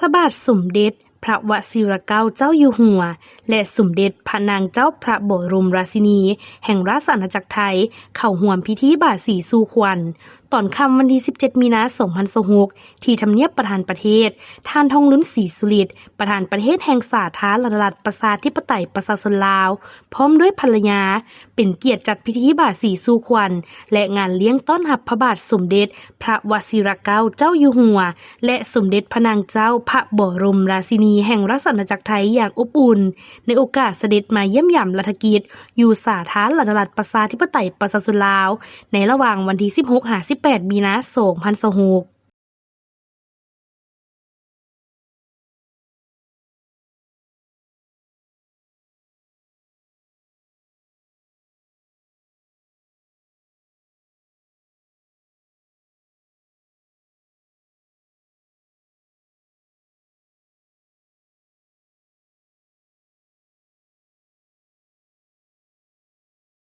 ระบาทสมเด็จพระวชิรเกล้าเจ้าอยู่หัวและสมเด็จพระนางเจ้าพระบรมราชินีแห่งราชอาณาจักรไทยเข้าร่วมพิธีบาทสีสู่ขวัญตอนค่ำวันที่17 มีนาคม 2026ที่ทำเนียบประธานประเทศท่านทองลุ้นศรีสุฤทธิ์ประธานประเทศแห่งสาธารณรัฐประชาธิปไตยประชาชนลาวพร้อมด้วยภรรยาเป็นเกียรติจัดพิธีบาทสีสู่ขวัญและงานเลี้ยงต้อนรับพระบาทสมเด็จพระวชิรเกล้าเจ้าอยู่หัวและสมเด็จพระนางเจ้าพระบรมราชินีแห่งราชอาณาจักรไทยอย่างอบอุ่นในโอกาสเสด็จมาเยี่ยมยามรัฐกิจอยู่สาธารณรัฐประชาธิปไตยประชาชนลาวในระหว่างวันที่16-18 มีนาคม 2026